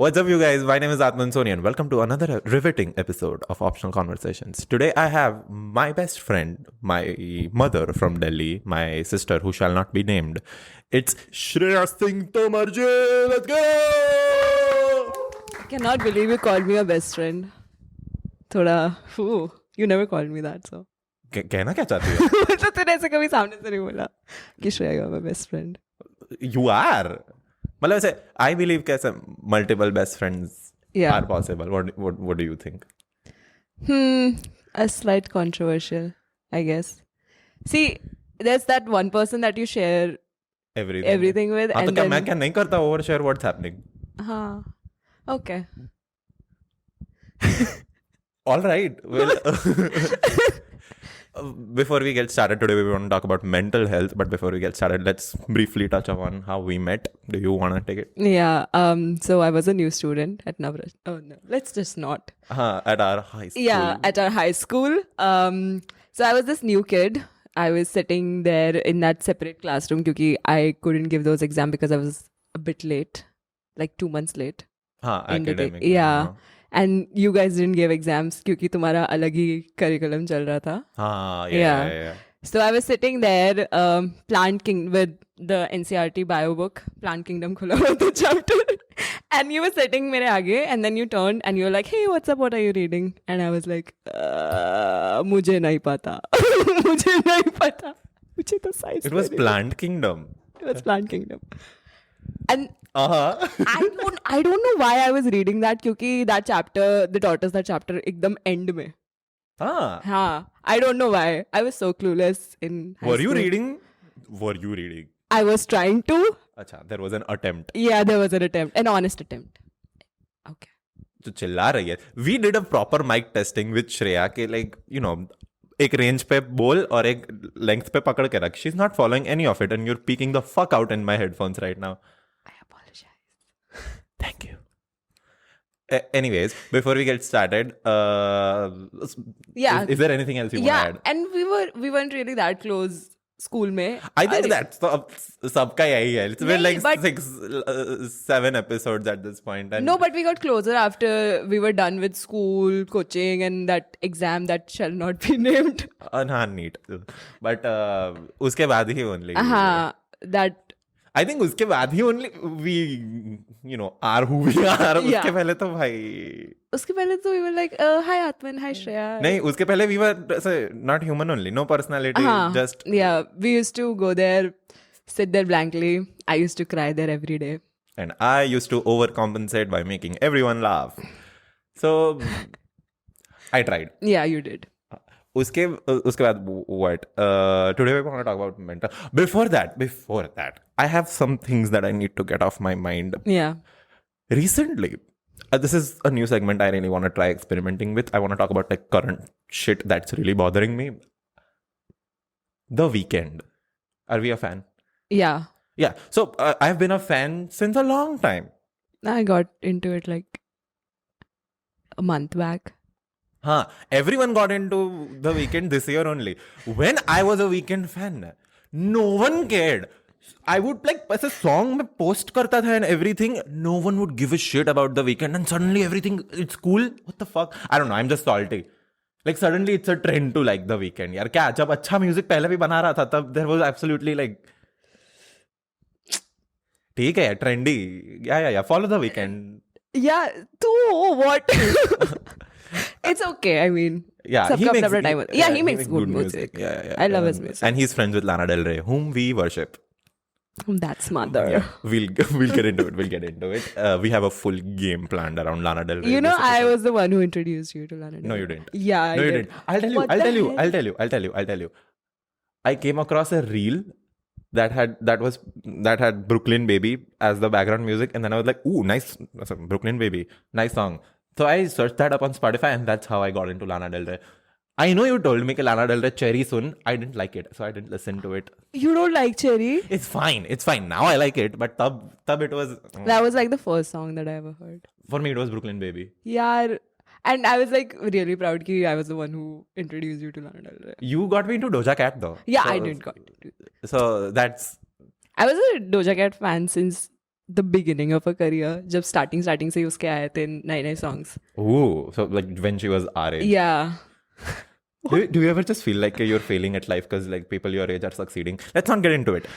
What's up, you guys? My name is Atman and Shreya, and welcome to another riveting episode of Optional Conversations. Today, I have my best friend, my mother from Delhi, my sister who shall not be named. It's Shreya Singh Tomarji. Let's go! I cannot believe you called me your best friend. Thoda, you never called me that, so. कहना क्या चाहती हो? तो तूने ऐसे कभी सामने से नहीं बोला कि Shreya you are my best friend. You are. मतलब ऐसे I believe कैसे multiple best friends are possible. What do you think? A slight controversial, I guess. See, there's that one person that you share everything with. हाँ, and तो क्या then, मैं क्या नहीं करता overshare what's happening? हाँ, okay. All right. Well, before we get started today, we want to talk about mental health. But before we get started, let's briefly touch upon how we met. Do you want to take it? Yeah. So I was a new student at Navraj. Oh no, let's just not. At our high school. Yeah, at our high school. So I was this new kid. I was sitting there in that separate classroom because I couldn't give those exams because I was a bit late, like 2 months late. Academic. Yeah. And you guys didn't give exams क्योंकि तुम्हारा अलग ही curriculum चल रहा था. Yeah. So I was sitting there, with the NCERT bio book, Plant Kingdom खुला हुआ था chapter. And you were sitting मेरे आगे, and then you turned and you were like, hey, what's up? What are you reading? And I was like, मुझे नहीं पता. मुझे नहीं पता. मुझे तो science. It was Plant Kingdom. It was Plant Kingdom. And I don't know why I was reading that क्योंकि that chapter, they taught us that chapter एकदम end में. हाँ. I don't know why. I was so clueless in high Were school. you reading? I was trying to. Acha, there was an attempt. Yeah, there was an attempt. An honest attempt. Okay. तो चिल्ला रही है. We did a proper mic testing with Shreya के like, you know, एक range पे बोल और एक length पे पकड़ के रख. She's not following any of it and you're peeking the fuck out in my headphones right now. I apologize. Thank you. Anyways, before we get started, is there anything else you want to add? And we weren't really that close school में. I think that's सबका यही है. It's been like 6-7 episodes at this point. And No, but we got closer after we were done with school, coaching, and that exam that shall not be named. हाँ, neat. But उसके बाद ही only. That. I think उसके बाद ही only we, you know, are who we are. उसके पहले तो भाई. उसके पहले तो we were like, hi Atman, hi Shreya. नहीं, उसके पहले we were not human only, no personality, just. Yeah, we used to go there, sit there blankly. I used to cry there every day. And I used to overcompensate by making everyone laugh. So, I tried. Yeah, you did. उसके बाद what? Today we want to talk about mental. Before that, I have some things that I need to get off my mind. Yeah. Recently, this is a new segment I really want to try experimenting with. I want to talk about like current shit that's really bothering me. The Weeknd. Are we a fan? Yeah. Yeah. So I've been a fan since a long time. I got into it like a month back. Everyone got into The Weeknd this year only. When I was a Weeknd fan, no one cared. I would like as a song में post करता था and everything. No one would give a shit about The Weeknd and suddenly everything it's cool. What the fuck? I don't know. I'm just salty. Like suddenly it's a trend to like The Weeknd. यार क्या जब अच्छा music पहले भी बना रहा था तब there was absolutely like ठीक है trendy. Yeah. Follow The Weeknd. Yeah. So what? It's okay. I mean, yeah, he makes good music. Yeah. I love his music. And he's friends with Lana Del Rey, whom we worship. That's mother. Yeah, we'll get into it. We have a full game planned around Lana Del Rey. You know, I was the one who introduced you to Lana Del Rey. No, you didn't. Yeah, no, I you did. didn't. I'll tell you. I came across a reel that had Brooklyn Baby as the background music, and then I was like, ooh, nice, Brooklyn Baby, nice song. So I searched that up on Spotify and that's how I got into Lana Del Rey. I know you told me that Lana Del Rey Cherry soon. I didn't like it, so I didn't listen to it. You don't like Cherry? It's fine. Now I like it, but tab it was... That was like the first song that I ever heard. For me, it was Brooklyn Baby. Yeah. And I was like really proud that I was the one who introduced you to Lana Del Rey. You got me into Doja Cat though. Yeah, so, I did got into it. So that's... I was a Doja Cat fan since the beginning of a career. जब starting से ही उसके आए थे नए songs. Ooh, so like when she was our age. Yeah. Do you ever just feel like you're failing at life because like people your age are succeeding? Let's not get into it.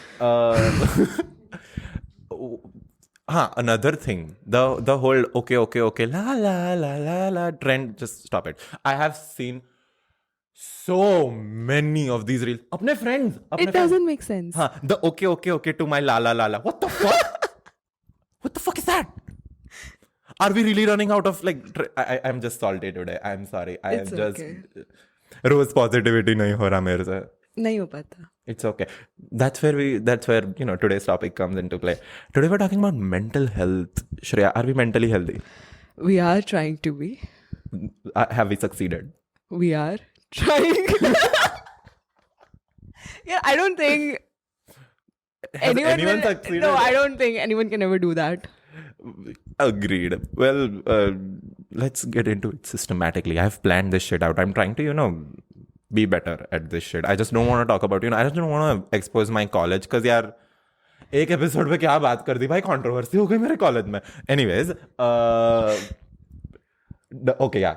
Another thing, the whole okay la la la la la trend. Just stop it. I have seen so many of these reels. अपने friends. It doesn't make sense. The okay to my la la la la. What the fuck? What the fuck is that? Are we really running out of like? I'm just salty today. I'm sorry. I It's am just. okay. रोज positivity नहीं हो रहा मेरे से. नहीं हो पाता. It's okay. That's where today's topic comes into play. Today we're talking about mental health. Shreya, are we mentally healthy? We are trying to be. Have we succeeded? We are trying. Yeah, I don't think Has anyone succeeded? No, I don't think anyone can ever do that. Agreed. Well, let's get into it systematically. I've planned this shit out. I'm trying to, be better at this shit. I just don't want to talk about, I just don't want to expose my college because यार एक episode पे क्या बात कर दी भाई, controversy हो गई मेरे कॉलेज में. Anyways, okay, yeah,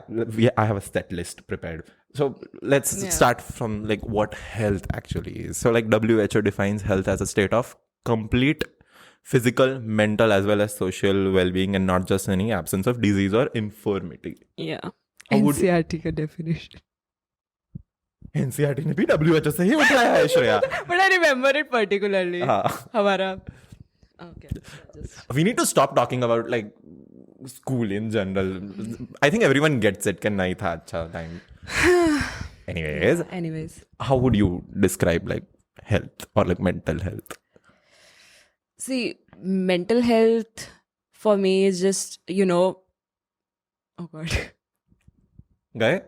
I have a set list prepared. So let's start from like what health actually is. So like WHO defines health as a state of complete physical, mental, as well as social well-being, and not just any absence of disease or infirmity. Yeah. NCRT का definition. NCRT ने भी WHO से ही उठाया है Shreya. But I remember it particularly. हमारा. Okay. We need to stop talking about like school in general. I think everyone gets it. कि नहीं था अच्छा time. Anyways, how would you describe like health or like mental health? See, mental health for me is just, oh God. Guy?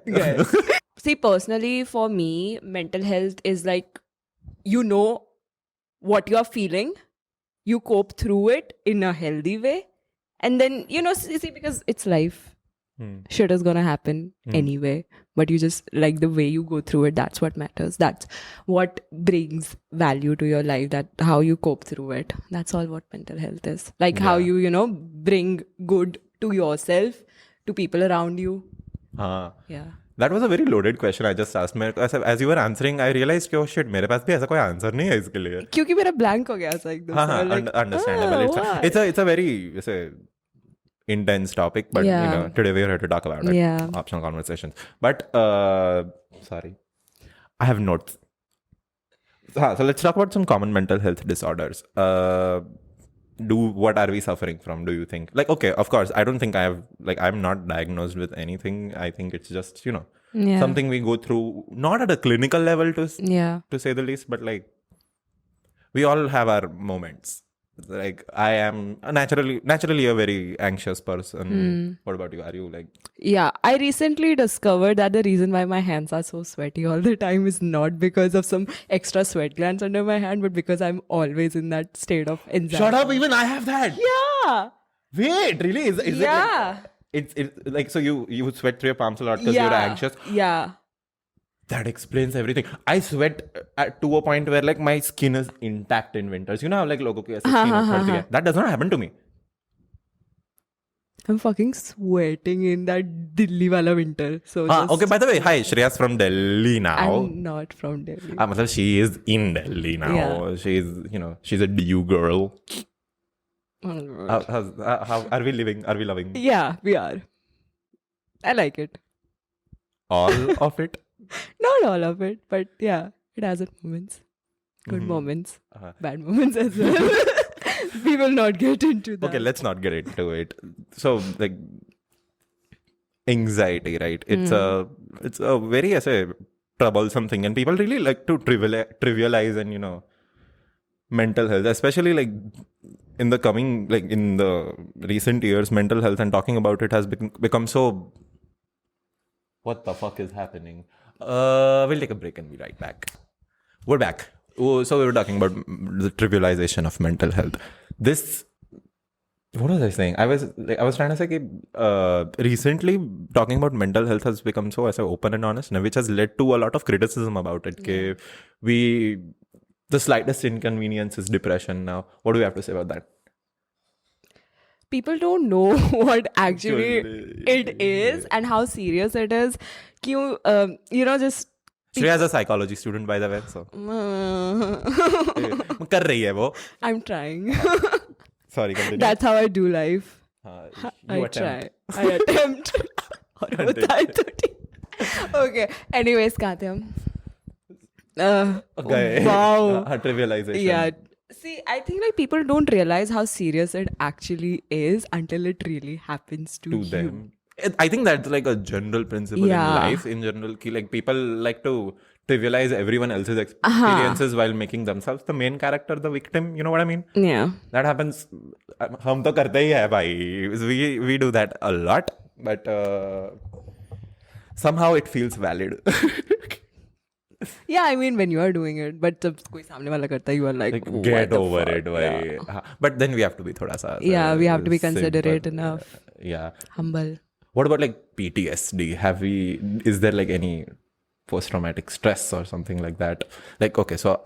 See, personally, for me, mental health is like, what you're feeling, you cope through it in a healthy way. And then, see, because it's life. Shit is gonna happen anyway, but you just like the way you go through it. That's what matters. That's what brings value to your life. That how you cope through it. That's all what mental health is. Like how you bring good to yourself, to people around you. Yeah. That was a very loaded question I just asked. As you were answering, I realized, oh shit, मेरे पास भी ऐसा कोई answer नहीं है इसके लिए. क्योंकि मेरा blank हो गया था एकदम. Understandable. It's a very intense topic, but today we're here to talk about it. Yeah. Optional conversations. But sorry, I have notes. So let's talk about some common mental health disorders. What are we suffering from? Do you think? Like, okay, of course, I don't think I'm not diagnosed with anything. I think it's just something we go through, not at a clinical level to say the least, but like we all have our moments. Like I am naturally a very anxious person. What about you? Are you like? Yeah, I recently discovered that the reason why my hands are so sweaty all the time is not because of some extra sweat glands under my hand, but because I'm always in that state of anxiety. Shut up! Even I have that. Yeah. Wait, really? Is it? Yeah. It's like so you sweat through your palms a lot because you're anxious. Yeah. That explains everything. I sweat to a point where like my skin is intact in winters. You know how like logo ki aise skin उखड़ती है? That does not happen to me. I'm fucking sweating in that Delhi wala winter. So okay, by the way, hi, Shreya's from Delhi now. I'm not from Delhi. She is in Delhi now. Yeah. She's a DU girl. Oh, how are we living? Are we loving? Yeah, we are. I like it. All of it? Not all of it, but yeah, it has its moments. Good moments, bad moments as well. We will not get into that. Okay, let's not get into it. So, like, anxiety, right? It's a very troublesome thing, and people really like to trivialize and mental health, especially like in the recent years, mental health and talking about it has become so. What the fuck is happening? We'll take a break and be right back. We're back. So we were talking about the trivialization of mental health. What was I saying? I was trying to say that recently talking about mental health has become so open and honest, which has led to a lot of criticism about it. The slightest inconvenience is depression now. What do we have to say about that? people don't know what actually it is and how serious it is. Just Shreya is a psychology student, by the way, so कर रही है वो. I'm trying. Sorry, continue. That's how I do life. You I attempt. try. I attempt. और होता है तो ठीक. Okay. Anyways, कहाँ थे हम? गए. Wow. Trivialization. Yeah. See, I think like people don't realize how serious it actually is until it really happens to you. them. I think that's like a general principle in life in general. Ki, like people like to trivialize everyone else's experiences while making themselves the main character, the victim. You know what I mean? Yeah. That happens. हम तो करते ही हैं भाई. We do that a lot, but somehow it feels valid. Yeah, I mean when you are doing it, but जब कोई सामने वाला करता है, you are like get what the over fuck? it, भाई. Yeah. But then we have to be थोड़ा सा. Yeah, we have to be simple. considerate enough. Yeah. Humble. What about like PTSD? Is there like any post-traumatic stress or something like that? Like, okay, so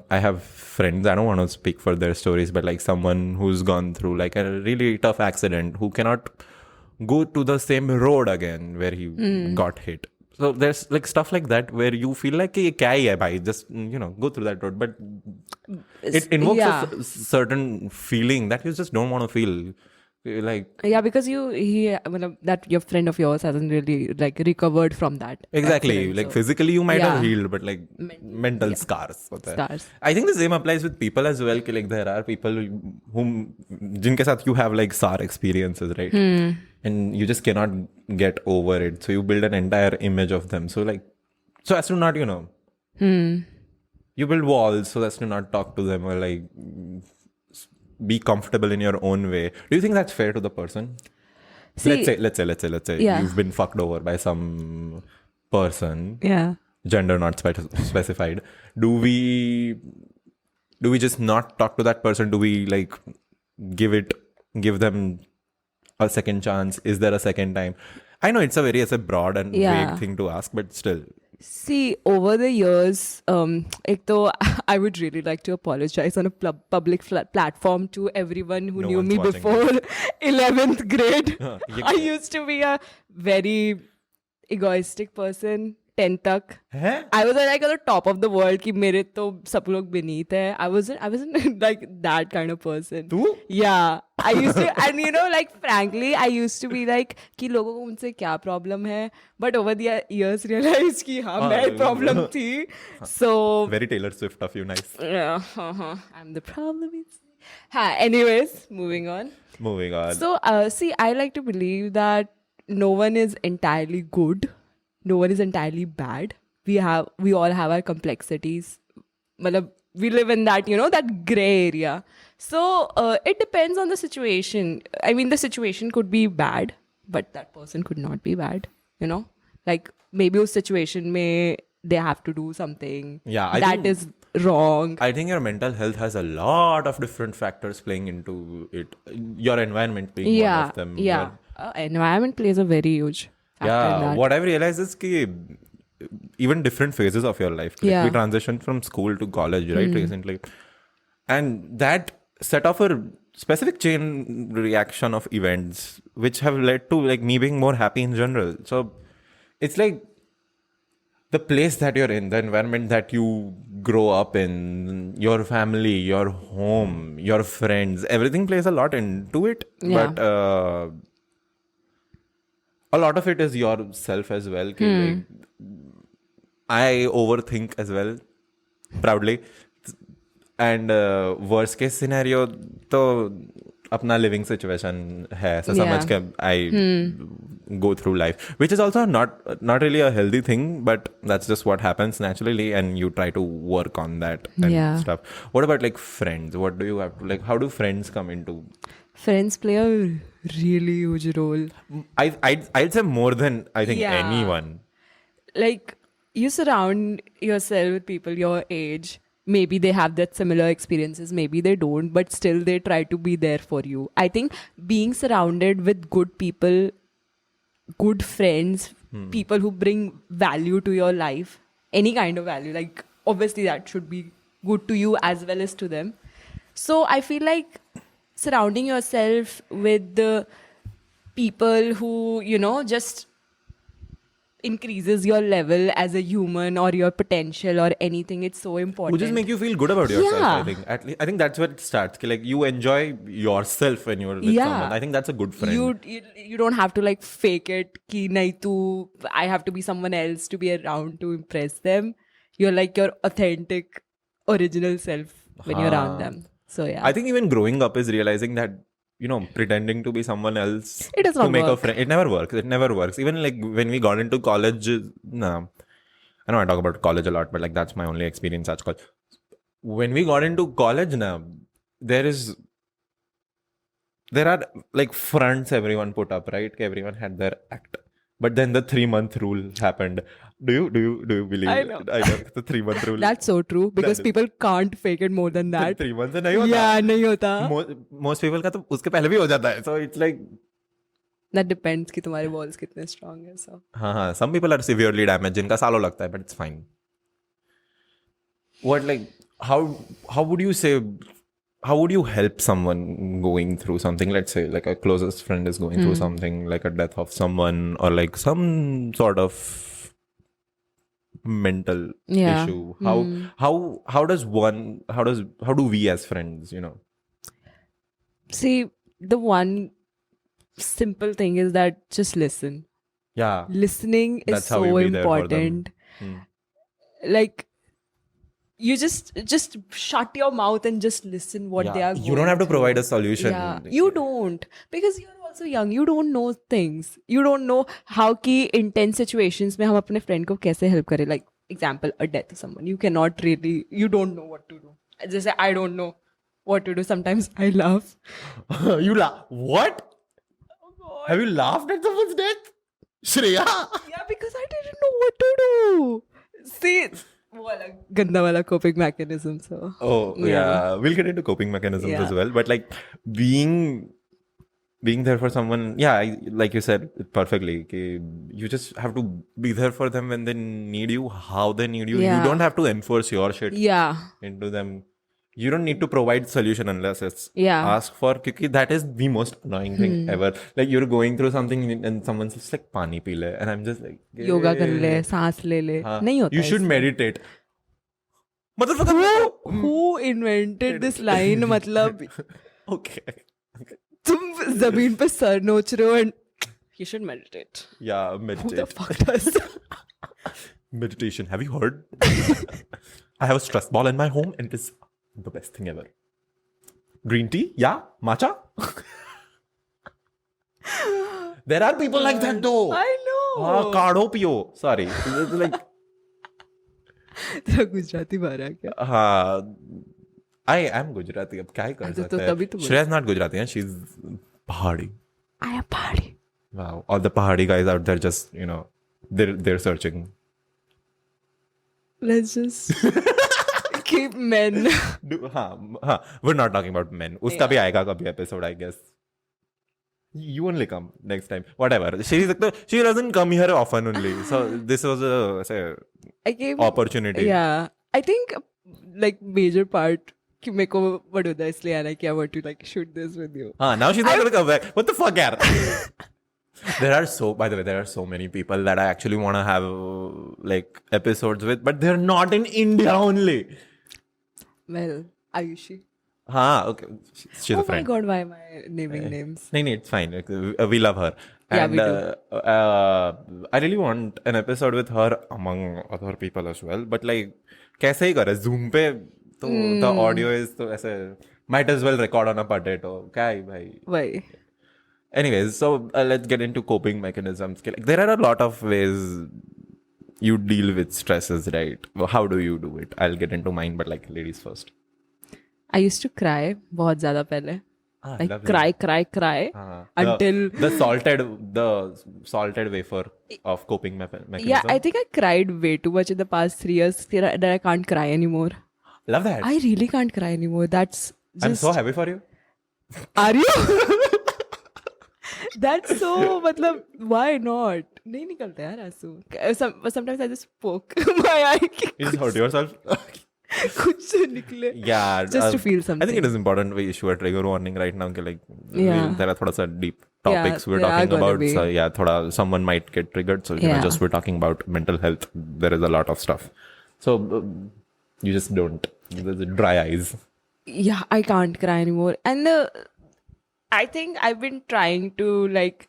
I have friends, I don't want to speak for their stories, but like someone who's gone through like a really tough accident who cannot go to the same road again where he got hit. So there's like stuff like that where you feel like ये क्या ही है भाई, just go through that road, but it invokes a certain feeling that you just don't want to feel. Like because that your friend of yours hasn't really like recovered from that. Exactly. accident, Like so. physically you might have healed, but like mental scars. Scars. I think the same applies with people as well. Like there are people jinke sath you have like SAR experiences, right? And you just cannot get over it. So you build an entire image of them. So as to not, you build walls so as to not talk to them or like be comfortable in your own way. Do you think that's fair to the person? See, let's say you've been fucked over by some person. Yeah. Gender not specified. Do we just not talk to that person? Do we like give them a second chance? Is there a second time? I know it's a broad and vague thing to ask, but still. See, over the years, I would really like to apologize on a public platform to everyone who knew me before 11th grade. I used to be a very egoistic person. 10th tak. I was like at the top of the world कि मेरे तो सब लोग beneath है. I wasn't like that kind of person. तू? Yeah. I used to, and like frankly, I used to be like कि लोगों को मुझसे क्या problem है. But over the years realized कि हाँ मैं problem थी. So very Taylor Swift of you, nice. Yeah, I'm the problem. Anyways, moving on. So see, I like to believe that no one is entirely good. No one is entirely bad. We all have our complexities. We live in that, that gray area. So it depends on the situation. I mean, the situation could be bad, but that person could not be bad, Like maybe a situation they have to do something that is wrong. I think your mental health has a lot of different factors playing into it. Your environment being one of them. Yeah. Environment plays a very huge what I've realized is that even different phases of your life, like we transitioned from school to college, right, recently, and that set off a specific chain reaction of events which have led to like me being more happy in general. So it's like the place that you're in, the environment that you grow up in, your family, your home, your friends, everything plays a lot into it. But a lot of it is yourself as well. Like, I overthink as well, proudly. And worst case scenario, तो अपना living situation है, ऐसा समझ के I go through life, which is also not really a healthy thing, but that's just what happens naturally, and you try to work on that and stuff. What about like friends? What do you have to like? How do friends come into? Friends play a really huge role. I'd say more than I think anyone. Like you surround yourself with people your age. Maybe they have that similar experiences, maybe they don't, but still they try to be there for you. I think being surrounded with good people, good friends, people who bring value to your life, any kind of value, like obviously that should be good to you as well as to them. So I feel like surrounding yourself with the people who, you know, just increases your level as a human or your potential or anything. It's so important. Who just make you feel good about yourself. Yeah. I think I think that's where it starts. Like you enjoy yourself when you're with Yeah. someone. I think that's a good friend. You don't have to like fake it. Ki nahi tu, I have to be someone else to be around to impress them. You're like your authentic, original self when you're around them. So yeah, I think even growing up is realizing that, you know, pretending to be someone else It does to not make a work. friend. It never works. It never works. Even like when we got into college, nah. I know I talk about college a lot, but like that's my only experience at college. When we got into college now, there are like fronts everyone put up, right? Everyone had their act. But then the 3-month rule happened. Do you believe I it? know. I know. The 3-month rule. that's so true because That is- people can't fake it more than that. 3 months से नहीं होता. Yeah, nahi hota. Most people का तो उसके पहले भी हो जाता है. So it's like, That depends कि तुम्हारे walls कितने strong है. So हाँ, some people are severely damaged. जिनका सालों लगता है, but it's fine. What like how would you say? How would you help someone going through something? Let's say like a closest friend is going through something like a death of someone or like some sort of mental Yeah. issue. How do we as friends, you know? see, the one simple thing is that just listen. Yeah. Listening is That's how so you be there for them. important. Hmm. Like you just shut your mouth and just listen what they are going You don't have to through. provide a solution. Yeah, you don't, because you're also young. You don't know things. You don't know how ki intense situations में हम अपने friend को कैसे help करें. Like example, a death of someone. You cannot really. You don't know what to do. Just say I don't know what to do. Sometimes I laugh. You laugh. What? Have you laughed at someone's death? Shreya? Yeah, because I didn't know what to do. See, वो वाला गंदा वाला coping mechanism. So. Oh, yeah. We'll get into coping mechanisms Yeah. as well. But like being there for someone, like you said it perfectly. You just have to be there for them when they need you, how they need you. Yeah. You don't have to enforce your shit Yeah. into them. You don't need to provide solution unless it's Yeah. asked for. Because that is the most annoying thing ever. Like you're going through something and someone's just like pani pee le, and I'm just like yoga कर ले, सांस ले ले. हाँ, नहीं होता you should इसमें. meditate. Motherfucker. Who invented this line? मतलब Okay. तुम जमीन पे सर नोच रहे हो and you should meditate. Yeah, Who the meditate. fuck does? Meditation. Have you heard? I have a stress ball in my home and it is the best thing ever. Green tea? Yeah? Matcha? There are people like that though. I know. Kaadho piyo. Sorry. It's like, तेरा गुजराती बारा क्या? I am Gujarati. अब क्या ही कर अच्छा, सकते तो हैं? तभी तो Shreya is not Gujarati. Huh? She's Pahadi. I am party. Wow. All the Pahadi guys out there just, you know, they're searching. Let's just keep men. We're not talking about men. Uska bhi aayega kabhi episode, I guess. You only come next time. Whatever. She doesn't come here often only. So this was a I gave opportunity. Yeah, I think like major part कि मेरे को बड़ौदा इसलिए आना कि I want to like shoot this with you. Now she's not gonna come back. What the fuck, yaar? By the way, there are so many people that I actually want to have like episodes with, but they're not in India only. Well, Ayushi. Okay. She's Oh a friend. my god, why am I naming names? No, it's fine. Like, we love her. Yeah, And we do. I really want an episode with her among other people as well. But like, कैसे ही करे? Zoom पे तो the audio is तो ऐसे might as well record on a potato. क्या ही भाई? Why? Anyways, so let's get into coping mechanisms. Like, there are a lot of ways you deal with stresses, right? Well, how do you do it? I'll get into mine, but like ladies first. I used to cry बहुत ज़्यादा पहले. Like lovely. cry until the salted wafer of coping mechanism. yeah, I think I cried way too much in the past 3 years that I can't cry anymore. Love that. I really can't cry anymore. That's just... I'm so happy for you. Are you? That's so मतलब why not? नहीं निकलता यार आंसू. Sometimes I just poke my eye. You just hurt yourself. कुछ तो निकले. Yeah, Just to feel I think something. it is important we issue a trigger warning right now. Like, Yeah. there are thoda sa deep topics we're there are talking gonna about. be. So yeah, someone might get triggered. So Yeah. just we're talking about mental health. There is a lot of stuff. So you just don't. There's dry eyes. Yeah, I can't cry anymore. And I think I've been trying to like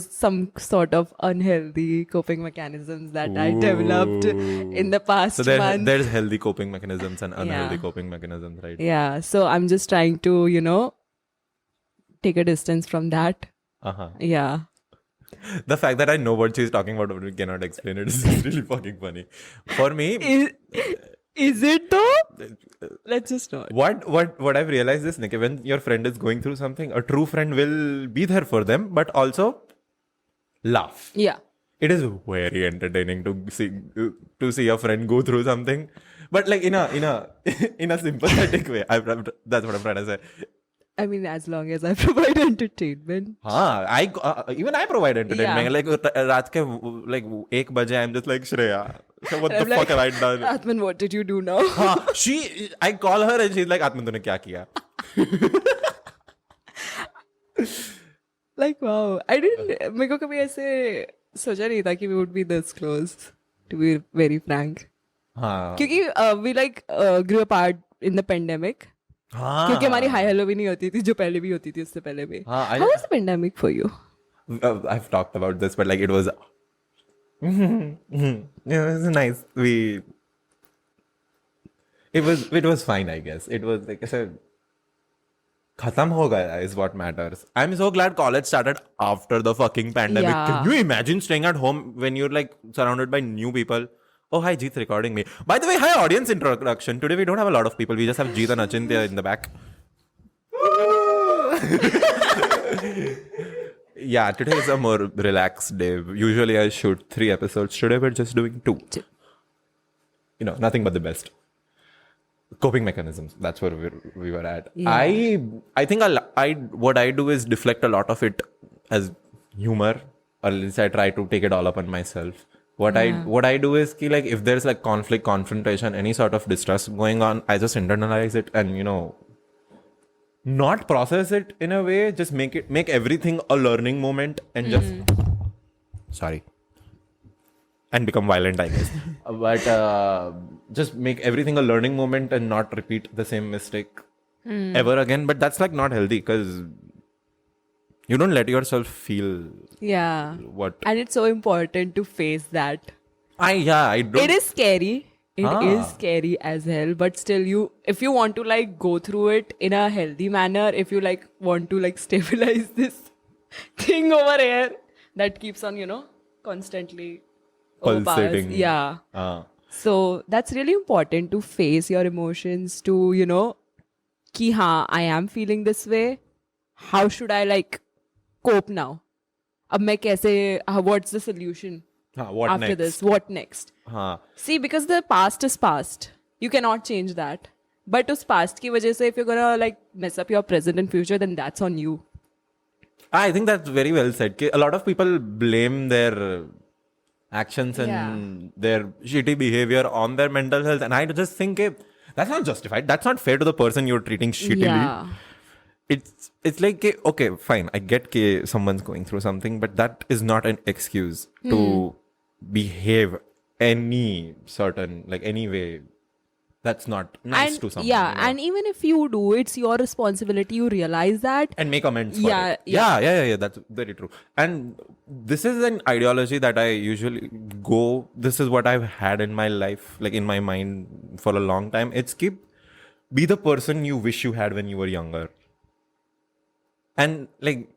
some sort of unhealthy coping mechanisms that I developed in the past So month. there's healthy coping mechanisms and unhealthy Yeah. coping mechanisms, right? Yeah, so I'm just trying to, take a distance from that. Uh-huh. Yeah. The fact that I know what she's talking about but we cannot explain it is really fucking funny. For me, Is it though? Let's just not. what I've realized is, Nick, when your friend is going through something, a true friend will be there for them, but also laugh. Yeah. It is very entertaining to see a friend go through something, but like in a sympathetic way. That's what I'm trying to say. I mean, as long as I provide entertainment. Even I provide entertainment. Yeah. Like रात के like 1 baje, I'm just like, Shreya, so what the I'm fuck have I done? Atman, what did you do now? I call her and she's like, Atman, तूने क्या किया? Like, wow. मेरे को कभी ऐसे सोचा नहीं था कि we would be this close, to be very frank. हाँ. क्योंकि we like grew apart in the pandemic. क्योंकि हमारी हाई हेलो भी नहीं होती थी जो पहले भी होती थी उससे पहले भी. How was the pandemic for you? I've talked about this, but like it was yeah, it was nice. It was fine, I guess. It was like I said, khatam ho gaya is what matters. I'm so glad college started after the fucking pandemic. Yeah. Can you imagine staying at home when you're like surrounded by new people? Oh, hi, Jeet's recording me. By the way, hi, audience introduction. Today we don't have a lot of people. We just have Jeet and Achintya in the back. Yeah, today is a more relaxed day. Usually I shoot 3 episodes. Today we're just doing 2. Nothing but the best. Coping mechanisms. That's where we were at. Yeah. I think what I do is deflect a lot of it as humor, or at least I try to take it all upon myself. What I do is like if there's like conflict, confrontation, any sort of distress going on, I just internalize it and not process it in a way, just make everything a learning moment and and become violent, I guess. But just make everything a learning moment and not repeat the same mistake ever again. But that's like not healthy because you don't let yourself feel what. And it's so important to face that. I don't. It is scary. It is scary as hell, but still if you want to like go through it in a healthy manner, if you like want to like stabilize this thing over here that keeps on, constantly pulsating. Yeah. So that's really important to face your emotions, to, ki haan, I am feeling this way. How should I like cope now? Ab main kaise, what's the solution? What after next? this? What next? See, because the past is past. You cannot change that. But us past ki wajah se, if you're gonna like mess up your present and future, then that's on you. I think that's very well said. A lot of people blame their actions and their shitty behavior on their mental health. And I just think that's not justified. That's not fair to the person you're treating shittily. Yeah. It's like, okay, fine. I get someone's going through something, but that is not an excuse to behave any way that's not nice to someone. Yeah, and even if you do, it's your responsibility. You realize that. And make amends for it. Yeah. That's very true. And this is an ideology that I usually this is what I've had in my life, like in my mind for a long time. It's be the person you wish you had when you were younger. And like,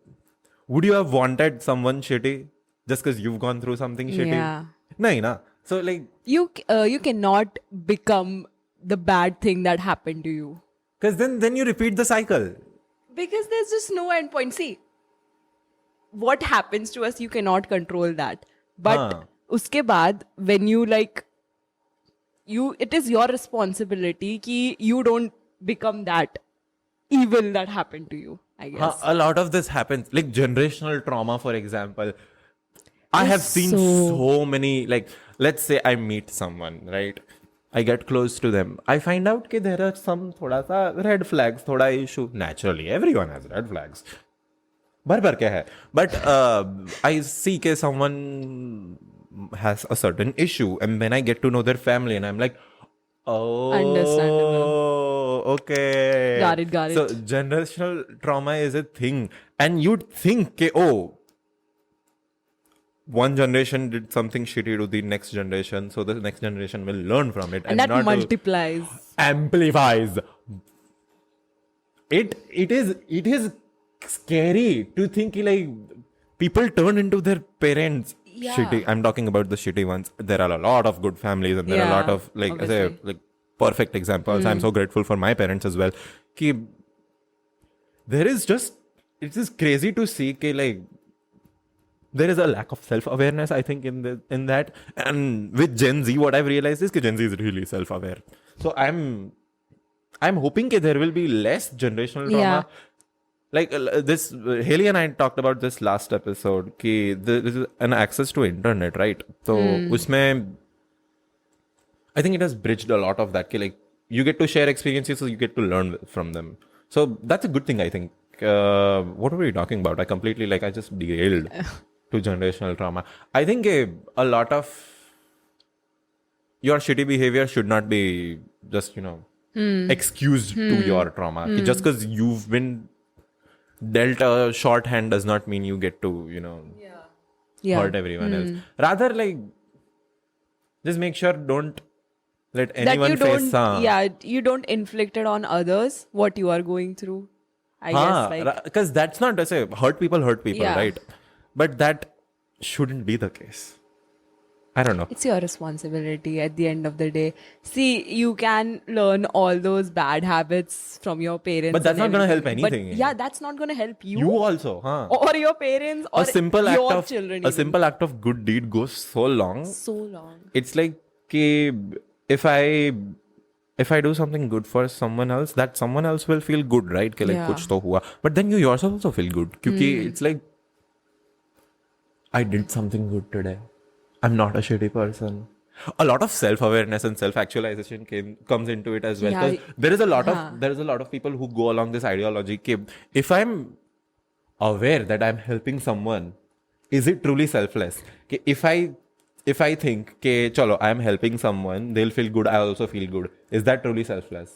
would you have wanted someone shitty just because you've gone through something shitty? Yeah. No. So like, You cannot become the bad thing that happened to you. Because then you repeat the cycle. Because there's just no end point. See, what happens to us, you cannot control that. But uske baad, when you like, it is your responsibility ki you don't become that evil that happened to you, I guess. A lot of this happens, like generational trauma, for example. I have seen so many, like, let's say I meet someone, right? I get close to them. I find out that there are some thoda sa red flags, thoda issue. Naturally, everyone has red flags. भर के है. But I see that someone has a certain issue, and then I get to know their family, and I'm like, oh, Understandable. okay. Got it. So generational trauma is a thing, and you'd think, oh, one generation did something shitty to the next generation, so the next generation will learn from it, And that not multiplies. amplifies. It is scary to think like people turn into their parents. Yeah. Shitty. I'm talking about the shitty ones. There are a lot of good families, and there are a lot of obviously. perfect examples. I'm so grateful for my parents as well. Ki there is just, it is crazy to see ki like there is a lack of self-awareness, I think, in that. And with Gen Z, what I've realized is that Gen Z is really self-aware. So I'm hoping that there will be less generational trauma. Yeah. Like this, Haley and I talked about this last episode. Ki there is an access to internet, right? So usme, I think it has bridged a lot of that. Ki like you get to share experiences, so you get to learn from them. So that's a good thing, I think. What were we talking about? I just derailed to generational trauma. I think a lot of your shitty behavior should not be just, excused to your trauma. Ki just because you've been dealt a shorthand does not mean you get to, hurt everyone else. Rather, like, just make sure don't let anyone face you don't inflict it on others what you are going through. I guess, like, because that's not to say hurt people, Yeah. right? But that shouldn't be the case. I don't know. it's your responsibility at the end of the day. See, you can learn all those bad habits from your parents. But that's and not gonna help everything. anything. But yeah, that's not going to help you. You also, Or your parents or a simple your act of children. a even. simple act of good deed goes so long. So long. It's like कि if I do something good for someone else, that someone else will feel good, right? कि like Yeah. कुछ तो हुआ. But then you yourself also feel good. क्योंकि it's like I did something good today. I'm not a shitty person. A lot of self-awareness and self-actualization comes into it as well. Yeah. 'Cause there is a lot of people who go along this ideology. कि if I'm aware that I'm helping someone, is it truly selfless? कि if I think कि chalo, I'm helping someone, they'll feel good, I also feel good. Is that truly selfless?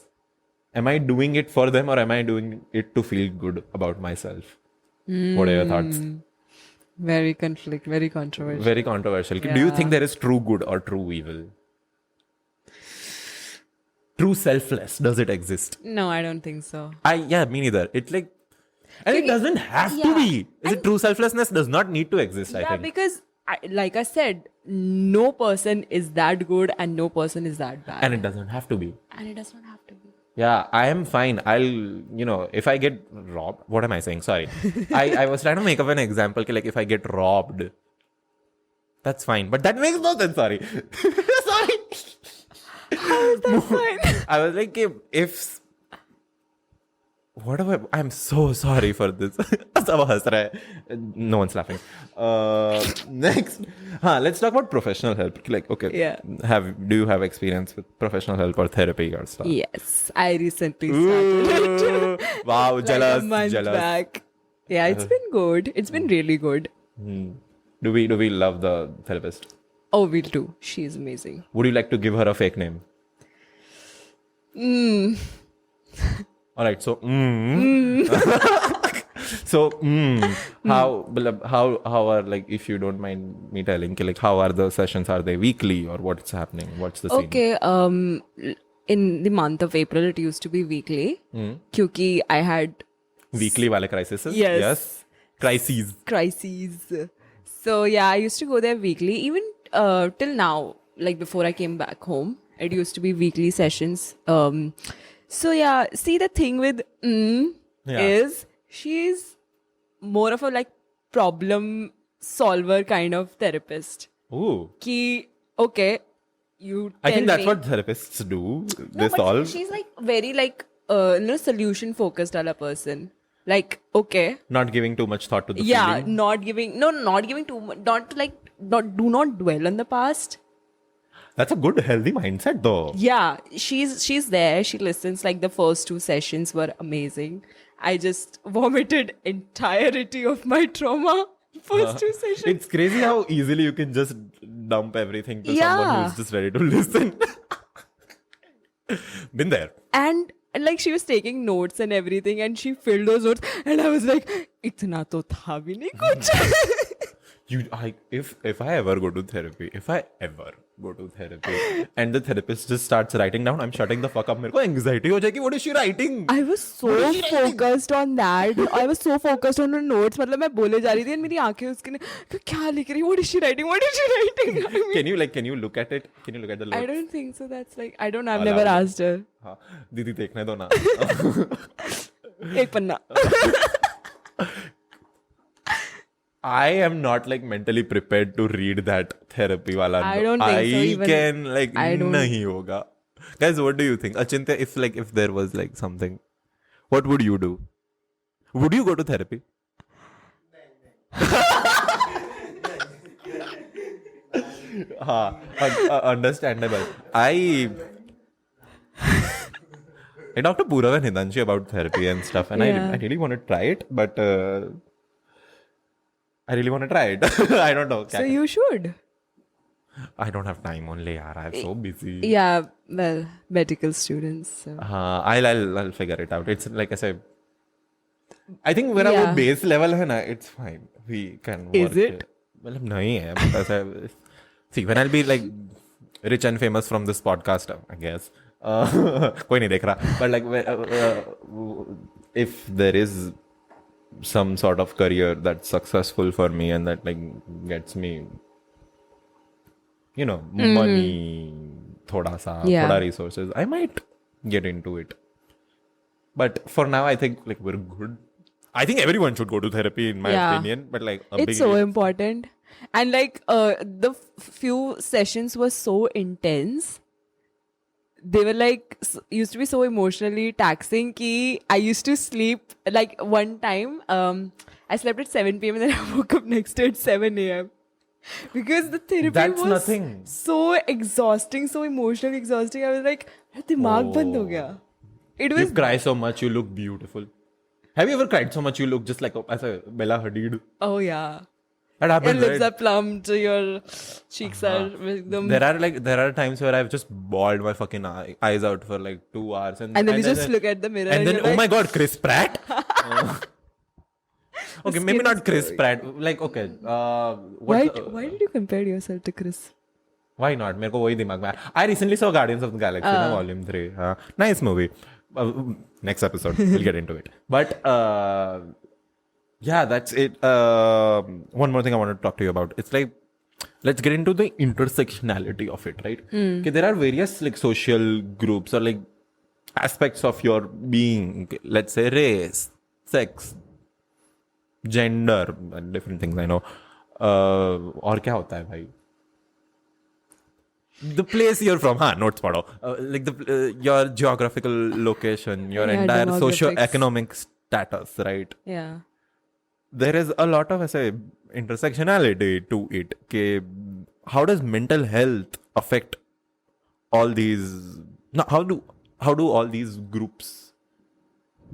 Am I doing it for them or am I doing it to feel good about myself? What are your thoughts? Very controversial. Very controversial. Do you think there is true good or true evil? True selfless, does it exist? No, I don't think so. Yeah, me neither. It's like, and it doesn't have to be. Is it true selflessness does not need to exist, I think. Because like I said, no person is that good and no person is that bad. And it doesn't have to be. And it does not have to be. Yeah, I am fine. If I get robbed, what am I saying? Sorry. I was trying to make up an example, like if I get robbed, that's fine. But that makes no sense, sorry. Sorry. How is that fine? I was like, if I'm so sorry for this. Sab has raha hai. No one's laughing. Next. Let's talk about professional help. Like, okay. Yeah. Do you have experience with professional help or therapy or stuff? Yes, I recently started. Ooh, wow, like jealous. a month jealous. back. Yeah, it's been good. It's been really good. Do we love the therapist? Oh, we'll do. She's amazing. Would you like to give her a fake name? All right, so how are, like, if you don't mind me telling, like, how are the sessions? Are they weekly or what's happening? What's the scene? Okay, in the month of April, it used to be weekly. Kyunki I had Weekly wale crises? Yes. Crises. So yeah, I used to go there weekly. Even till now, like before I came back home, it used to be weekly sessions. So yeah, see, the thing with is she's more of a like problem solver kind of therapist. Ooh. Ki, okay, you I think that's me. what therapists do. They No, but solve. she's like very like solution focused person. Like, okay, Not giving too much thought to the yeah, feeling. not giving too much. Do not dwell on the past. That's a good, healthy mindset, though. Yeah, she's there. She listens. Like the first 2 sessions were amazing. I just vomited entirety of my trauma first 2 sessions. It's crazy how easily you can just dump everything to someone Yeah. who's just ready to listen. Been there. And like she was taking notes and everything, and she filled those notes, and I was like, "Itna to tha bhi nahi kuch." If I ever go to therapy, and the therapist just starts writing down, I'm shutting the fuck up. मेरे को anxiety हो जाएगी. What is she writing? I was so focused on that. I was so focused on her notes. मतलब मैं बोले जा रही थी, and मेरी आंखें उसके ने क्या लिख रही? What is she writing? What is she writing? I mean, Can you look at it? Can you look at the notes? I don't think so. That's like I don't know. I've never asked her. हाँ, दीदी देखने दो ना. एक पन्ना. I am not like mentally prepared to read that therapy wala. I don't think so even. Can like I don't. nahi hoga. Guys, what do you think? Achintya, if there was like something, what would you do? Would you go to therapy? Understandable. I talked to Purav and Hidanshi about therapy and stuff, and Yeah. I really want to try it, but I really want to try it. I don't know. So you should. I don't have time only, yaar. I'm so busy. Yeah. Well, medical students. So. I'll figure it out. It's like I said. I think when our Yeah. base level है ना, it's fine. We can work. Is it? मतलब नहीं है. Because see, when I'll be like rich and famous from this podcast, I guess. कोई नहीं देख रहा. But like if there is some sort of career that's successful for me and that like gets me, you know, money, thoda sa, Yeah. thoda resources, I might get into it. But for now, I think like we're good. I think everyone should go to therapy in my Yeah. opinion. But like It's so important. And like the few sessions were so intense. They were like used to be so emotionally taxing ki I used to sleep like one time I slept at 7 p.m. and then I woke up next day at 7 a.m. because the therapy That's was nothing. so exhausting, so emotionally exhausting. I was like dimag band ho gaya. It you was cry so much, you look beautiful. Have you ever cried so much you look just like as a Bella Hadid? oh yeah. That Your happens, lips right? are plumped, your cheeks are with them. There are times where I've just bawled my fucking eyes out for like 2 hours, and then you just look at the mirror and then you're oh like, my god, Chris Pratt. Okay, maybe skin not is Chris glowing. Pratt. Like okay, why did you compare yourself to Chris? why not? मेरे को वही दिमाग में आया. I recently saw Guardians of the Galaxy, na, Volume 3. Nice movie. Next episode, we'll get into it. But yeah, that's it. One more thing I want to talk to you about. It's like, let's get into the intersectionality of it, right? Okay, there are various like social groups or like aspects of your being. Okay, let's say race, sex, gender, and different things. I know. और क्या होता है भाई? The place you're from, notes पढ़ो. Like your geographical location, your Yeah, entire demographics. socio-economic status, right? Yeah. There is a lot of ऐसे intersectionality to it. कि how does mental health affect all these? No, how do all these groups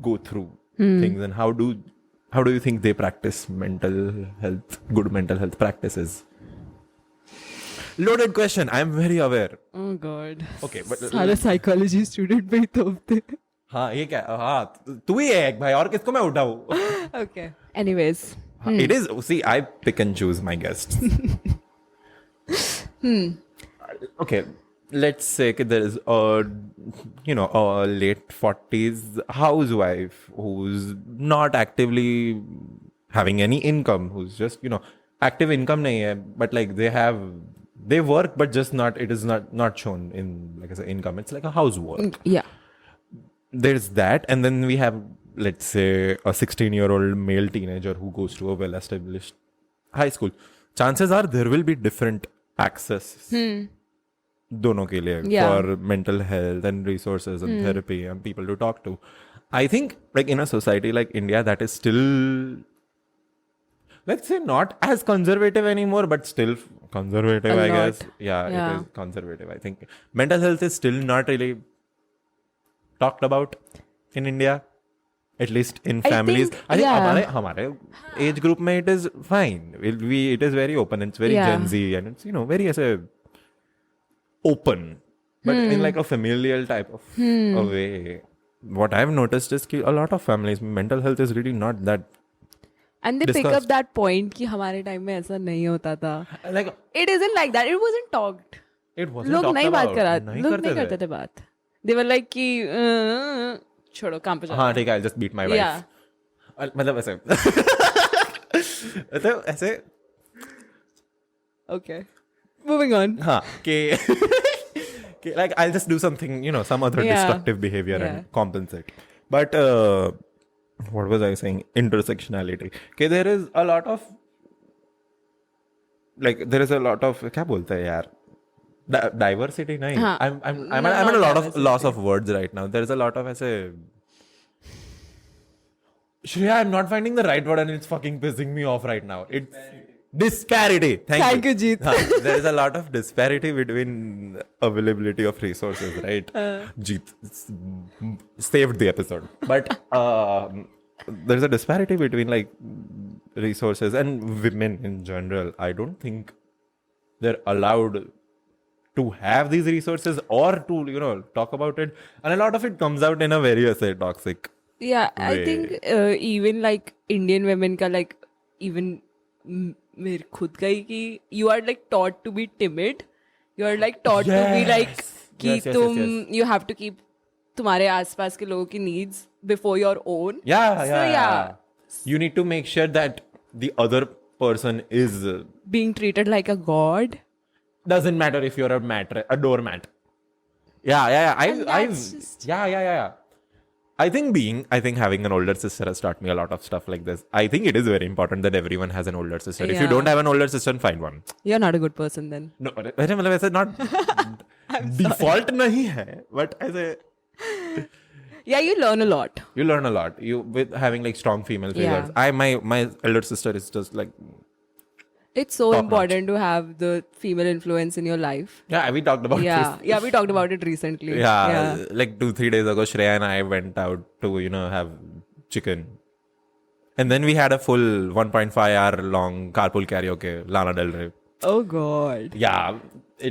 go through things, and how do you think they practice good mental health practices? Loaded question. I am very aware. Oh God. Okay, but सारे psychology student पे ही तोपते. हाँ ये क्या हाँ तू ही है एक भाई और किसको मैं उठाऊँ? Okay. Anyways. It is, see, I pick and choose my guests. Okay, let's say that there is a late 40s housewife who's not actively having any income, who's just, active income nahi hai, but like they work, but just not, it is not shown in like as an income. It's like a housework. Yeah. There's that, and then we have, let's say, a 16-year-old male teenager who goes to a well-established high school. Chances are there will be different access दोनों के लिए for mental health and resources and therapy and people to talk to. I think like in a society like India, that is still let's say not as conservative anymore, but still conservative, A I lot. guess. Yeah, Yeah. it is conservative. I think mental health is still not really talked about in India, at least in I families. think, I think yeah. हमारे age group में it is fine. It is very open. It's very Yeah. Gen Z, and it's very ऐसे open, but in like a familial type of a way. What I've noticed is कि a lot of families mental health is really not that And they pick up discussed. that point कि हमारे time में ऐसा नहीं होता था. Like It isn't like that. It wasn't talked. it wasn't लोग talked नहीं बात about. करा नहीं लोग करते नहीं थे. करते थे बात. They were like कि छोड़ो काम पे हाँ जाओ. ठीक है, I'll just beat my wife. Yeah. मतलब ऐसे मतलब ऐसे Okay. Moving on. हाँ कि like I'll just do something, some other Yeah. destructive behavior Yeah. and compensate. But what was I saying? Intersectionality. Okay, there is a lot of क्या बोलते हैं यार? Diversity नहीं. हाँ. I'm No, at a not lot of diversity. loss of words right now. There is a lot of ऐसे Shreya, I'm not finding the right word and it's fucking pissing me off right now. It's disparity. Thank you, Jeet. There is a lot of disparity between availability of resources, right? Jeet saved the episode. But there's a disparity between like resources and women in general. I don't think they're allowed to have these resources or to, talk about it. And a lot of it comes out in a very, toxic Yeah, I way. think even like Indian women का like even मेरे खुद का ही कि you are like taught to be timid. You are like taught to be like कि Yes, yes, तुम yes, yes. you have to keep तुम्हारे आसपास के लोगों की needs before your own. Yeah. yeah. You need to make sure that the other person is Being treated like a god. doesn't matter if you're a doormat. Yeah. And that's just- Yeah. I think having an older sister has taught me a lot of stuff like this. I think it is very important that everyone has an older sister. If you Yeah. don't have an older sister, find one. You're not a good person then. No, अरे मतलब ऐसे not default नहीं है, but ऐसे Yeah, you learn a lot. you learn a lot. You with having like strong female figures. Yeah. My elder sister is just like It's so Top important to have the female influence in your life. yeah. We talked about Yeah, this. yeah, we talked about it recently. Yeah, like 2-3 days ago, Shreya and I went out to have chicken, and then we had a full 1.5 hour long carpool karaoke, Lana Del Rey. Oh God. Yeah,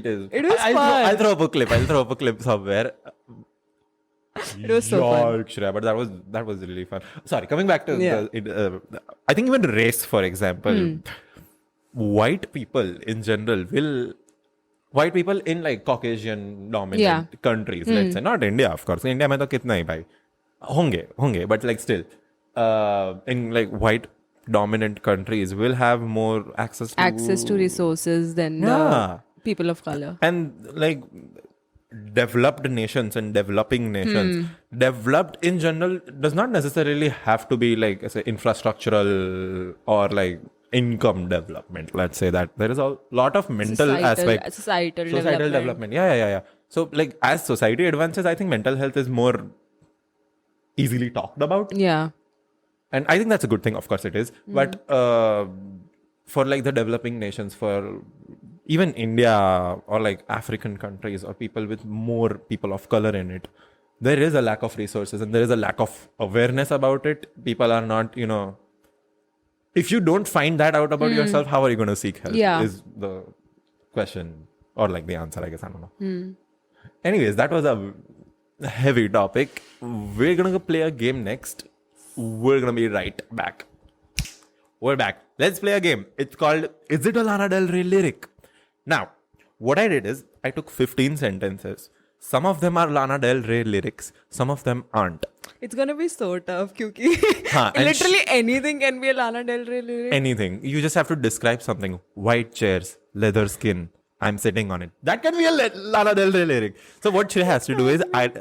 it is. It was I'll fun. I'll throw up a clip somewhere. It was so fun. York, Shreya, but that was really fun. Sorry, coming back to Yeah. I think even race, for example, white people in general white people in like Caucasian dominant countries, let's say, not India, of course. India में तो कितना ही भाई होंगे, but like still, in like white dominant countries will have more access to resources than Yeah. people of color. and like developed nations and developing nations. Developed in general does not necessarily have to be like say infrastructural or like income development. Let's say that there is a lot of mental aspect, Societal development. Yeah. So like as society advances, I think mental health is more easily talked about, Yeah. and I think that's a good thing. Of course, it is. But for like the developing nations, for even India or like African countries or people with more people of color in it, there is a lack of resources and there is a lack of awareness about it. People are not, if you don't find that out about yourself, how are you going to seek help? Yeah. Is the question or like the answer, I guess. I don't know. Anyways, that was a heavy topic. We're going to play a game next. We're going to be right back. We're back. Let's play a game. It's called Is It a Lana Del Rey Lyric? Now, what I did is I took 15 sentences. Some of them are Lana Del Rey lyrics. Some of them aren't. It's gonna be so tough क्योंकि and literally anything can be a Lana Del Rey lyric. Anything. You just have to describe something. White chairs, leather skin. I'm sitting on it. That can be a Lana Del Rey lyric. So what she has to do is I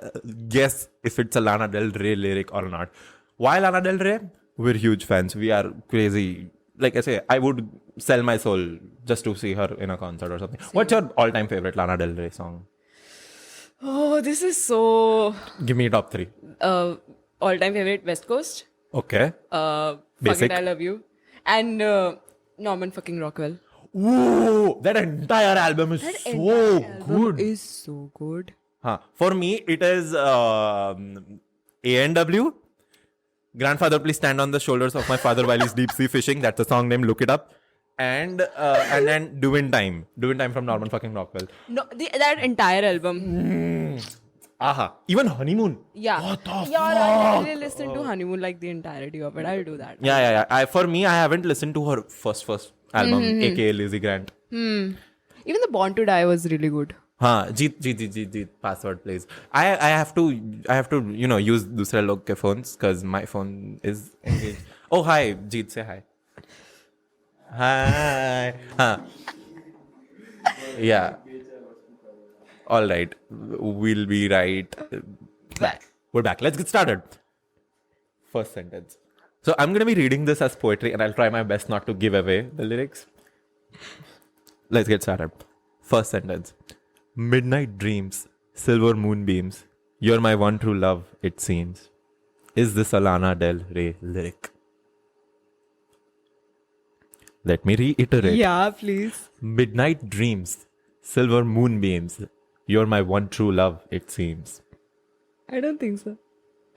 guess if it's a Lana Del Rey lyric or not. Why Lana Del Rey? We're huge fans. We are crazy. Like I say, I would sell my soul just to see her in a concert or something. What's your all-time favorite Lana Del Rey song? Oh, this is so Give me top 3. all-time favorite West Coast. Okay. Fuck Basic. It, I Love You. And Norman fucking Rockwell. Ooh, that entire album is so good. Is so good. For me, it is A&W. Grandfather, please stand on the shoulders of my father while he's deep sea fishing. That's the song name. Look it up. And then Doing Time from Norman fucking Rockwell. No, that entire album. Even Honeymoon. Yeah. What the I really listen to Honeymoon like the entirety of it. I'll do that. Yeah. For me, I haven't listened to her first album, aka Lizzie Grant. Even the Born to Die was really good. Jeet, password please. I have to use दूसरे लोग के phones because my phone is engaged. Oh hi, Jeet, say hi. Hi. Yeah. All right. We'll be right back. We're back. Let's get started. First sentence. So I'm going to be reading this as poetry and I'll try my best not to give away the lyrics. Let's get started. First sentence. Midnight dreams, silver moonbeams. You're my one true love, it seems. Is this a Lana Del Rey lyric? Let me reiterate. Yeah, please. Midnight dreams, silver moonbeams. You're my one true love, it seems. I don't think so.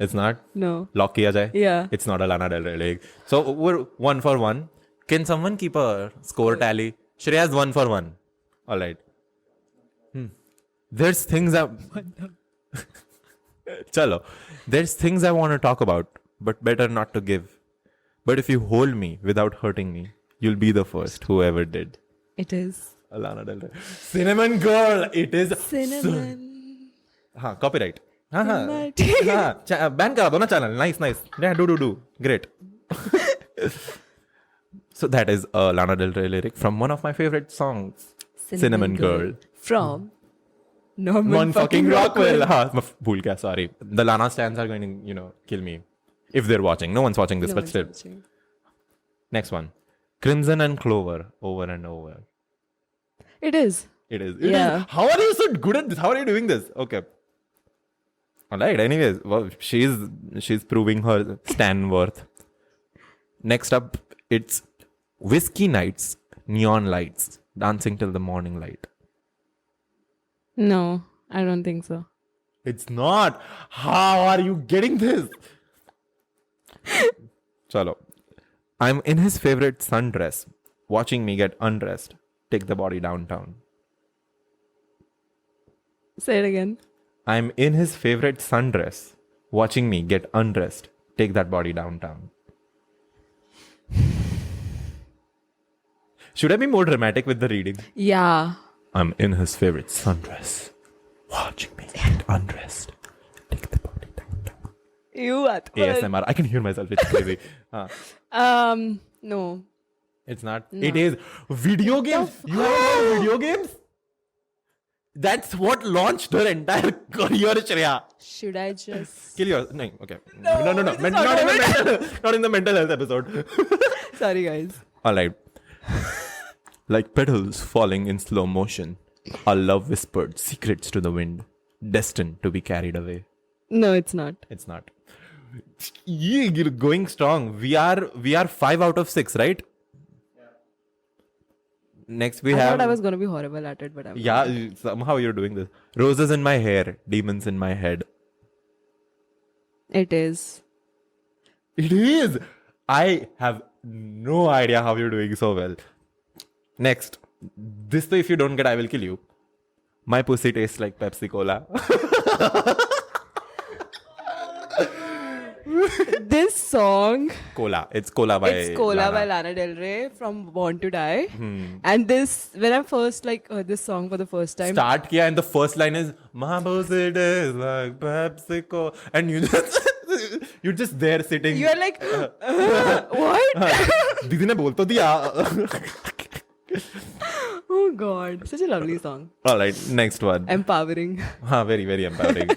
It's not? No. Lock kiya jaye? Yeah. It's not a Lana Del Rey lyric. So we're 1 for 1. Can someone keep a score tally? Shreya's 1 for 1. All right. There's things Chalo. There's things I want to talk about, but better not to give. But if you hold me without hurting me, you'll be the first who ever did. It is. Lana Del Rey. Cinnamon Girl. It is. Cinnamon. Copyright. Ban kara do na channel. Nice. Yeah, do. Great. So that is a Lana Del Rey lyric from one of my favorite songs. Cinnamon Girl. From Norman fucking Rockwell. Bhool gaya, sorry. The Lana stans are going to, kill me. If they're watching. No one's watching this, but still. Next one. Crimson and Clover. Over and over. It is. Yeah. How are you so good at this? How are you doing this? Okay. Alright, anyways. Well, she's proving her stan worth. Next up, it's Whiskey Nights, Neon Lights, Dancing Till the Morning Light. No, I don't think so. It's not. How are you getting this? Chalo. I'm in his favorite sundress, watching me get undressed. Take the body downtown. Say it again. I'm in his favorite sundress, watching me get undressed. Take that body downtown. Should I be more dramatic with the reading? Yeah. I'm in his favorite sundress, watching me get undressed. Take the body downtown. You ASMR. I can hear myself. It's crazy. No. It's not. No. It is video games. You have video games? That's what launched her entire career, Shreya. Should I just kill your? No, okay. No. Not in the mental health episode. Sorry, guys. All right. Like petals falling in slow motion, our love whispered secrets to the wind, destined to be carried away. No, it's not. It's not. You're going strong. We are 5 out of 6, right? Yeah. Next we have. I thought I was gonna be horrible at it, but I'm not. Somehow you're doing this. Roses in my hair, demons in my head. It is. It is. I have no idea how you're doing so well. Next, this though if you don't get, I will kill you. My pussy tastes like Pepsi Cola. This song. Cola. It's Cola by Lana Del Rey from Born to Die. And this, when I first heard this song for the first time. Start kiya and the first line is my pussy tastes like Pepsi Cola, and you're just there sitting. You're like, what? Didi ne bol to diya. Oh God, such a lovely song. All right, next one. Empowering. Very, very empowering.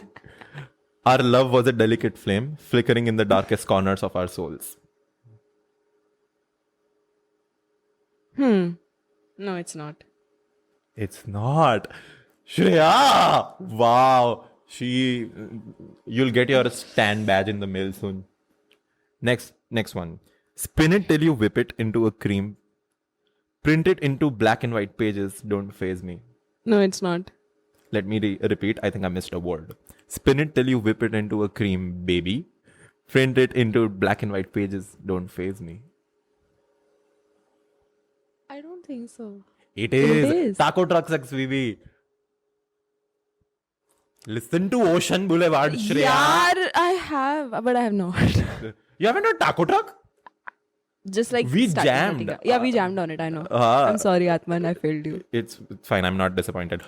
Our love was a delicate flame, flickering in the darkest corners of our souls. No, it's not. It's not. Shreya! Wow. You'll get your stan badge in the mail soon. Next one. Spin it till you whip it into a cream. Print it into black and white pages. Don't faze me. No, it's not. Let me repeat. I think I missed a word. Spin it till you whip it into a cream, baby. Print it into black and white pages. Don't faze me. I don't think so. It is. It is. Taco Truck Sex VV. Listen to Ocean Boulevard, Shreya. Yeah, I have, but I have not. You haven't heard Taco Truck? Just like We starting jammed. getting- Yeah, we jammed on it. I know. I'm sorry, Atman. I failed you. It's fine. I'm not disappointed.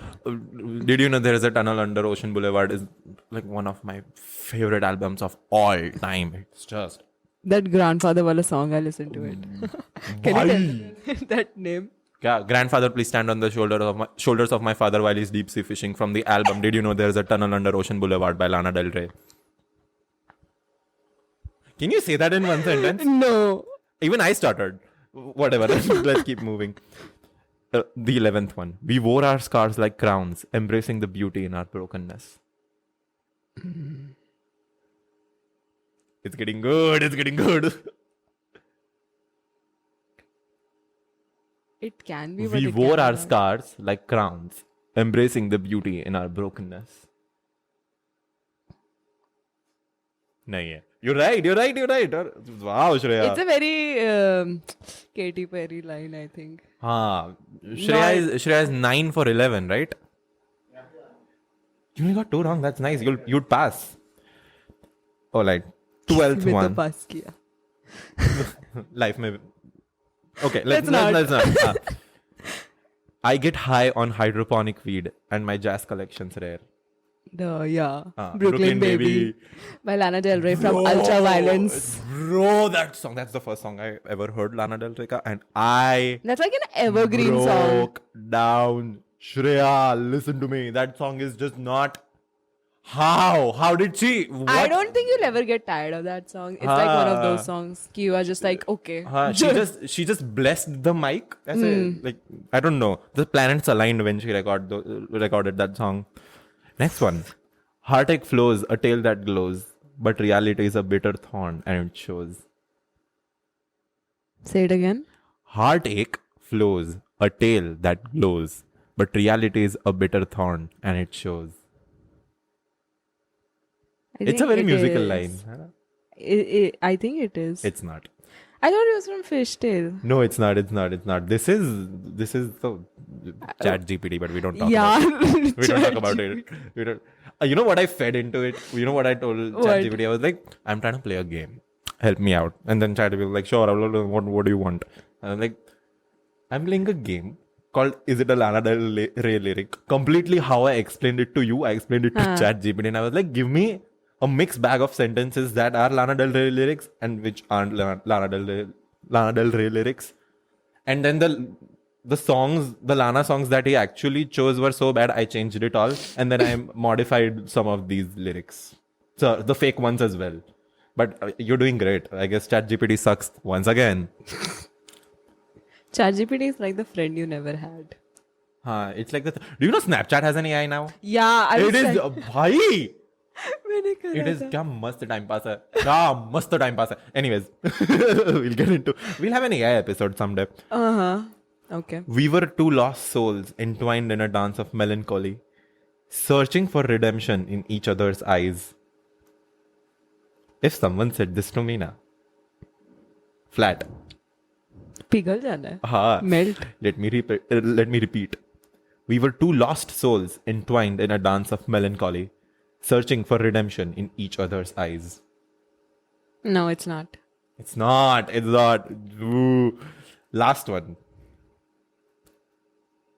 Did you know there is a tunnel under Ocean Boulevard? Is like one of my favorite albums of all time. It's just That grandfather wala song, I listened to it. Can you tell me that name? yeah. Grandfather, please stand on the shoulders of my father while he's deep sea fishing. From the album. Did you know there is a tunnel under Ocean Boulevard by Lana Del Rey? Can you say that in one sentence? No. Even I stuttered. Whatever. Let's keep moving. The 11th one. We wore our scars like crowns, embracing the beauty in our brokenness. It's getting good. It's getting good. It can be, but We it wore our cannot. scars like crowns, embracing the beauty in our brokenness. Nahi hai. You're right. Wow, Shreya. It's a very Katy Perry line, I think. Shreya is 9 for 11, right? You only got 2 wrong. That's nice. You'd pass. Oh, like 12th With one. the pass kiya. Life mein. Okay, let's not. not. I get high on hydroponic weed and my jazz collection's rare. Brooklyn Baby by Lana Del Rey from Ultra Violence. Bro, that song. That's the first song I ever heard Lana Del Rey ka, and I That's like an evergreen song. broke down. Shreya, listen to me. That song is just not. How did she? What? I don't think you'll ever get tired of that song. It's like one of those songs. You are just like, okay. She just blessed the mic. Like I don't know. The planets aligned when she recorded that song. Next one. Heartache flows, a tale that glows, but reality is a bitter thorn, and it shows. Say it again. Heartache flows, a tale that glows, but reality is a bitter thorn, and it shows. It's a think very it musical is. line. I think it is. It's not. I thought it was from Fishtail. No, it's not. This is the Chat GPT, but we don't talk Yeah. about it. We don't talk about it. We don't. You know what I fed into it? You know what I told What? Chat GPT? I was like, I'm trying to play a game. Help me out. And then Chat GPT was like, sure. What do you want? And I'm like, I'm playing a game called Is It a Lana Del Rey lyric? Completely how I explained it to you. I explained it to Chat GPT, and I was like, give me a mixed bag of sentences that are Lana Del Rey lyrics and which aren't Lana Del Rey lyrics. And then the songs, the Lana songs that he actually chose were so bad, I changed it all. And then I modified some of these lyrics. So the fake ones as well. But you're doing great. I guess ChatGPT sucks once again. ChatGPT is like the friend you never had. It's like do you know Snapchat has an AI now? Yeah, I It is, bhai! मैंने करा It is था. क्या मस्त time pass है. मस्त time pass है. Anyways, we'll have an AI episode someday. Okay. We were two lost souls entwined in a dance of melancholy, searching for redemption in each other's eyes. If someone said this to me na, flat. पिघल जाना है. Melt. Let me repeat. We were two lost souls entwined in a dance of melancholy, searching for redemption in each other's eyes. No, it's not. It's not. Ooh. Last one.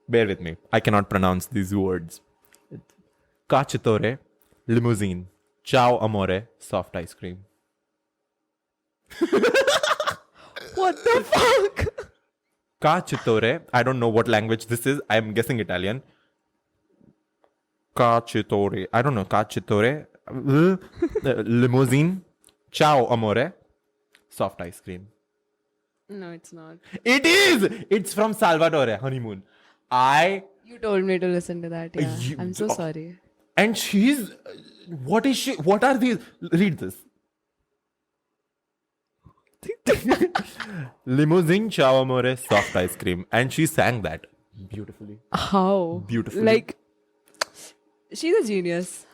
Bear with me. I cannot pronounce these words. Cacciatore, limousine. Ciao amore, soft ice cream. What the fuck? Cacciatore. I don't know what language this is. I'm guessing Italian. Cacciatore. I don't know. Cacciatore. Limousine. Ciao amore, soft ice cream. No, it's not. It is. It's from Salvatore, honeymoon. You told me to listen to that. Yeah. I'm so sorry. And she's. What is she? What are these? Read this. Limousine Chawamore soft ice cream. And she sang that beautifully. How? Beautifully. Like, she's a genius.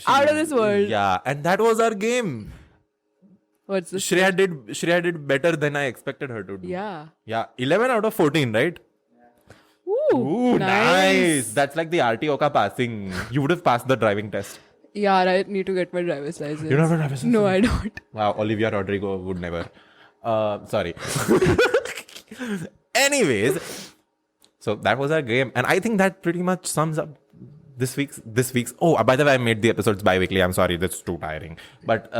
Out of this world. Yeah, and that was our game. What's this? Shreya did better than I expected her to do. Yeah. Yeah, 11 out of 14, right? Ooh, Nice. That's like the RTO ka passing. You would have passed the driving test. Yeah, I need to get my driver's license. You don't have a driver's license? No, I don't. Wow, Olivia Rodrigo would never. Sorry. Anyways, so that was our game, and I think that pretty much sums up this week's. Oh, by the way, I made the episodes bi-weekly. I'm sorry, that's too tiring. But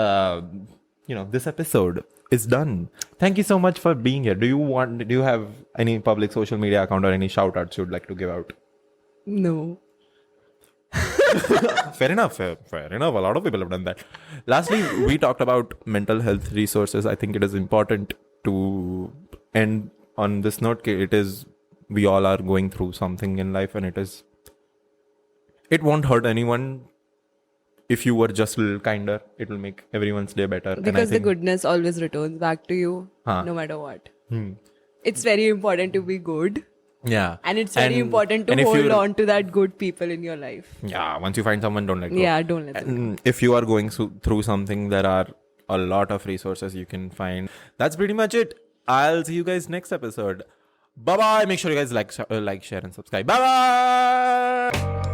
this episode is done. Thank you so much for being here. Do you have any public social media account or any shout outs you'd like to give out? No. Fair enough. A lot of people have done that. Lastly, we talked about mental health resources. I think it is important to end on this note. We all are going through something in life, and it won't hurt anyone. If you were just a little kinder, it will make everyone's day better. Because the goodness always returns back to you, no matter what. It's very important to be good. Yeah. And it's very important to hold on to that good people in your life. Yeah, once you find someone, don't let go. Yeah, don't let them go. If you are going through something, there are a lot of resources you can find. That's pretty much it. I'll see you guys next episode. Bye-bye. Make sure you guys like, share, and subscribe. Bye-bye.